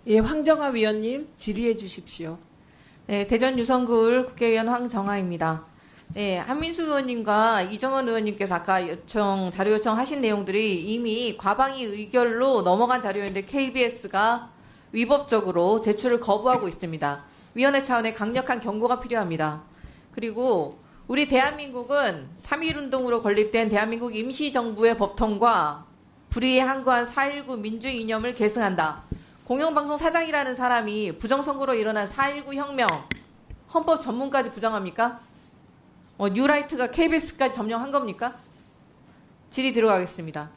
예, 황정아 위원님 질의해 주십시오. 네, 대전 유성구을 국회의원 황정아입니다. 네, 한민수 의원님과 이정원 의원님께서 아까 자료 요청하신 내용들이 이미 과방위 의결로 넘어간 자료인데 KBS가 위법적으로 제출을 거부하고 있습니다. 위원회 차원의 강력한 경고가 필요합니다. 그리고 우리 대한민국은 3.1운동으로 건립된 대한민국 임시정부의 법통과 불의에 항거한 4.19 민주주의 이념을 계승한다. 공영방송 사장이라는 사람이 부정선거로 일어난 4.19 혁명 헌법 전문까지 부정합니까? 뉴라이트가 KBS까지 점령한 겁니까? 질의 들어가겠습니다.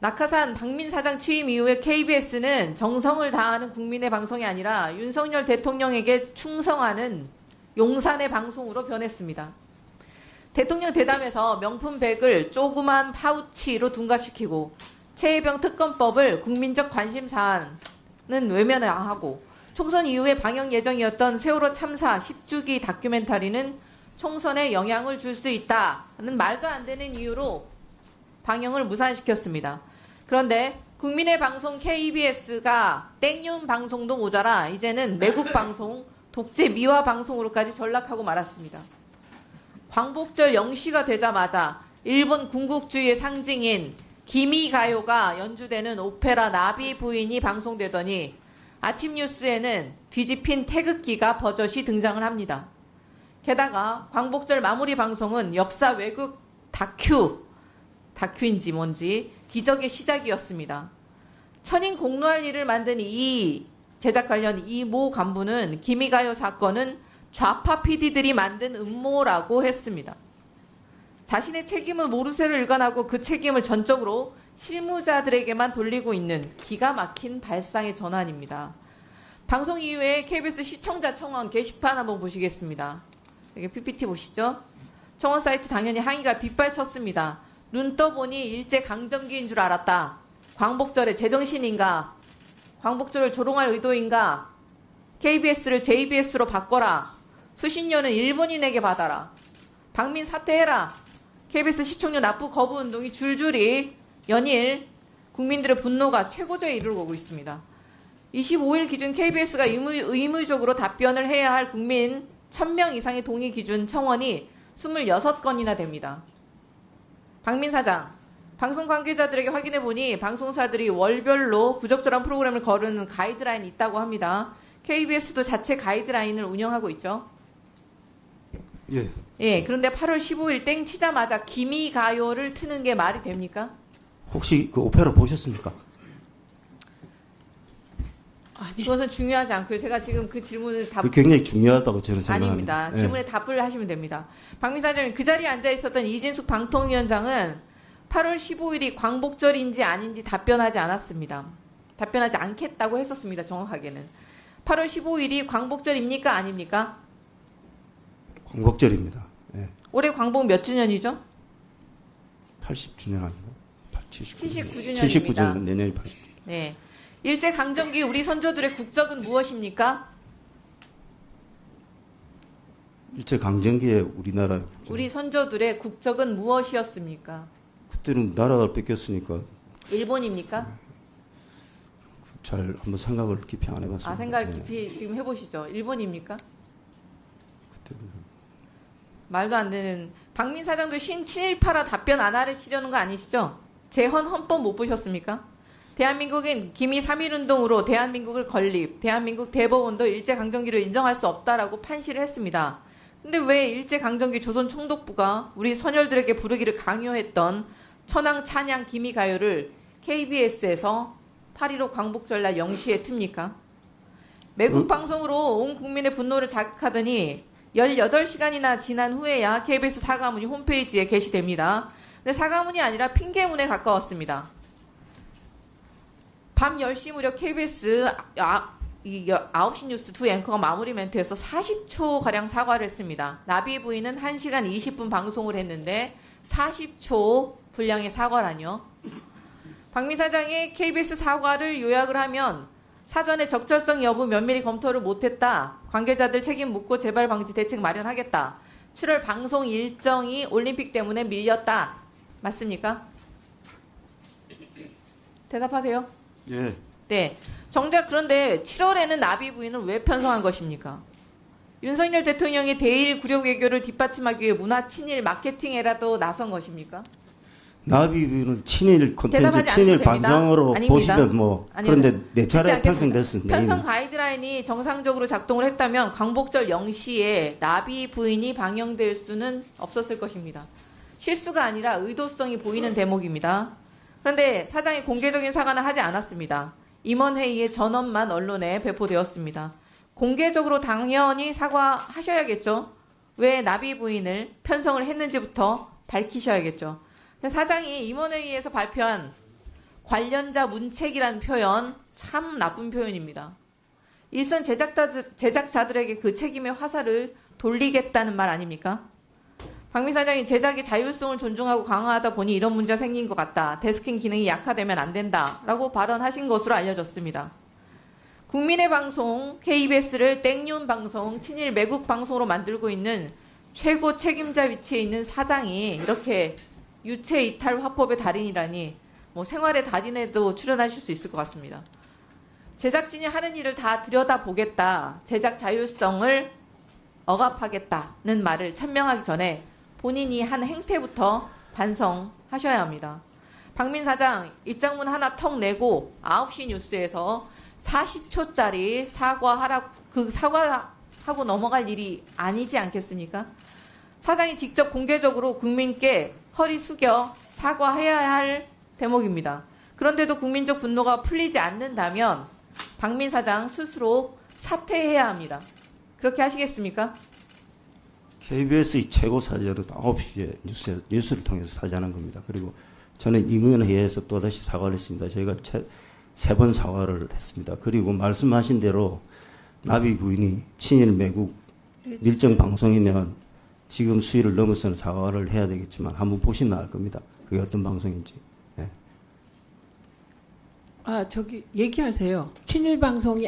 낙하산 박민 사장 취임 이후에 KBS는 정성을 다하는 국민의 방송이 아니라 윤석열 대통령에게 충성하는 용산의 방송으로 변했습니다. 대통령 대담에서 명품백을 조그만 파우치로 둔갑시키고 최혜병 특검법을 국민적 관심사안은 외면하고 총선 이후에 방영 예정이었던 세월호 참사 10주기 다큐멘터리는 총선에 영향을 줄 수 있다는 말도 안 되는 이유로 방영을 무산시켰습니다. 그런데 국민의 방송 KBS가 땡윤 방송도 모자라 이제는 매국 방송, 독재 미화 방송으로까지 전락하고 말았습니다. 광복절 0시가 되자마자 일본 군국주의의 상징인 기미가요가 연주되는 오페라 나비 부인이 방송되더니 아침 뉴스에는 뒤집힌 태극기가 버젓이 등장을 합니다. 게다가 광복절 마무리 방송은 역사 왜곡 다큐인지 뭔지 기적의 시작이었습니다. 천인 공로할 일을 만든 이 제작 관련 이 모 간부는 기미가요 사건은 좌파 PD들이 만든 음모라고 했습니다. 자신의 책임을 모르쇠로 일관하고 그 책임을 전적으로 실무자들에게만 돌리고 있는 기가 막힌 발상의 전환입니다. 방송 이후에 KBS 시청자 청원 게시판 한번 보시겠습니다. 여기 PPT 보시죠. 청원 사이트 당연히 항의가 빗발쳤습니다. 눈 떠보니 일제 강점기인 줄 알았다. 광복절에 제정신인가? 광복절을 조롱할 의도인가? KBS를 JBS로 바꿔라. 수십 년은 일본인에게 받아라. 박민 사퇴해라. KBS 시청률 납부 거부 운동이 줄줄이 연일 국민들의 분노가 최고조에 이르고 있습니다. 25일 기준 KBS가 의무적으로 답변을 해야 할 국민 1000명 이상의 동의 기준 청원이 26건이나 됩니다. 박민 사장, 방송 관계자들에게 확인해 보니 방송사들이 월별로 부적절한 프로그램을 거르는 가이드라인이 있다고 합니다. KBS도 자체 가이드라인을 운영하고 있죠. 예. 예, 그런데 8월 15일 땡 치자마자 기미가요를 트는 게 말이 됩니까? 혹시 그 오페라 보셨습니까? 그것은 중요하지 않고요. 제가 지금 그 질문을 그 굉장히 중요하다고 저는 생각합니다. 아닙니다. 질문에 답을 하시면 됩니다. 박민 사장님, 그 자리에 앉아 있었던 이진숙 방통위원장은 8월 15일이 광복절인지 아닌지 답변하지 않았습니다. 답변하지 않겠다고 했었습니다. 정확하게는. 8월 15일이 광복절입니까? 아닙니까? 광복절입니다. 예. 올해 광복 몇 주년이죠? 80주년 아니고 79주년입니다. 79주년 내년이 80. 네. 일제 강점기 우리 선조들의 국적은 무엇입니까? 일제 강점기에 우리나라 우리 선조들의 국적은 무엇이었습니까? 그때는 나라가 뺏겼으니까 일본입니까? 잘 한번 생각을 깊이 안 해봤습니다. 생각을 깊이 지금 해보시죠. 일본입니까? 그때는 말도 안 되는. 박민 사장도 친일파라 답변 안 하시려는 거 아니시죠? 재헌 헌법 못 보셨습니까? 대한민국은 기미 3.1운동으로 대한민국을 건립, 대한민국 대법원도 일제강점기를 인정할 수 없다라고 판시를 했습니다. 근데 왜 일제강점기 조선총독부가 우리 선열들에게 부르기를 강요했던 천황 찬양 기미가요를 KBS에서 8.15 광복절날 0시에 틉니까? 매국 방송으로 온 국민의 분노를 자극하더니 18시간이나 지난 후에야 KBS 사과문이 홈페이지에 게시됩니다. 근데 사과문이 아니라 핑계문에 가까웠습니다. 밤 10시 무렵 KBS 9시 뉴스 두 앵커가 마무리 멘트에서 40초가량 사과를 했습니다. 나비 부인은 1시간 20분 방송을 했는데 40초 분량의 사과라뇨. 박민 사장의 KBS 사과를 요약을 하면 사전에 적절성 여부 면밀히 검토를 못했다. 관계자들 책임 묻고 재발 방지 대책 마련하겠다. 7월 방송 일정이 올림픽 때문에 밀렸다. 맞습니까? 대답하세요. 예. 네. 정작 그런데 7월에는 나비 부인을 왜 편성한 것입니까? 윤석열 대통령이 대일 구력 외교를 뒷받침하기 위해 문화 친일 마케팅에라도 나선 것입니까? 나비는 친일 콘텐츠, 대답하지 친일 않으셔도 됩니다. 반장으로 아닙니다. 보시면 뭐 아닙니다. 그런데 네 듣지 차례 않겠습니다. 편성됐습니다. 편성 이미. 가이드라인이 정상적으로 작동을 했다면 광복절 0시에 나비 부인이 방영될 수는 없었을 것입니다. 실수가 아니라 의도성이 보이는 대목입니다. 그런데 사장이 공개적인 사과는 하지 않았습니다. 임원회의의 전원만 언론에 배포되었습니다. 공개적으로 당연히 사과하셔야겠죠. 왜 나비 부인을 편성을 했는지부터 밝히셔야겠죠. 근데 사장이 임원회의에서 발표한 관련자 문책이라는 표현 참 나쁜 표현입니다. 일선 제작자들에게 그 책임의 화살을 돌리겠다는 말 아닙니까? 박민 사장이 제작의 자율성을 존중하고 강화하다 보니 이런 문제가 생긴 것 같다. 데스킹 기능이 약화되면 안 된다라고 발언하신 것으로 알려졌습니다. 국민의 방송 KBS를 땡윤 방송, 친일 매국 방송으로 만들고 있는 최고 책임자 위치에 있는 사장이 이렇게 유체 이탈 화법의 달인이라니 뭐 생활의 달인에도 출연하실 수 있을 것 같습니다. 제작진이 하는 일을 다 들여다보겠다, 제작 자율성을 억압하겠다는 말을 천명하기 전에 본인이 한 행태부터 반성하셔야 합니다. 박민 사장 입장문 하나 턱 내고 9시 뉴스에서 40초짜리 사과하고 넘어갈 일이 아니지 않겠습니까? 사장이 직접 공개적으로 국민께 허리 숙여 사과해야 할 대목입니다. 그런데도 국민적 분노가 풀리지 않는다면 박민 사장 스스로 사퇴해야 합니다. 그렇게 하시겠습니까? KBS의 최고 사절은 9시에 뉴스를 통해서 사죄하는 겁니다. 그리고 저는 임원회의에서 또다시 사과를 했습니다. 저희가 세 번 사과를 했습니다. 그리고 말씀하신 대로 나비 부인이 친일 매국 밀정 방송이면 지금 수위를 넘어서는 사과를 해야 되겠지만 한번 보시면 알 겁니다. 그게 어떤 방송인지. 네. 얘기하세요. 친일 방송이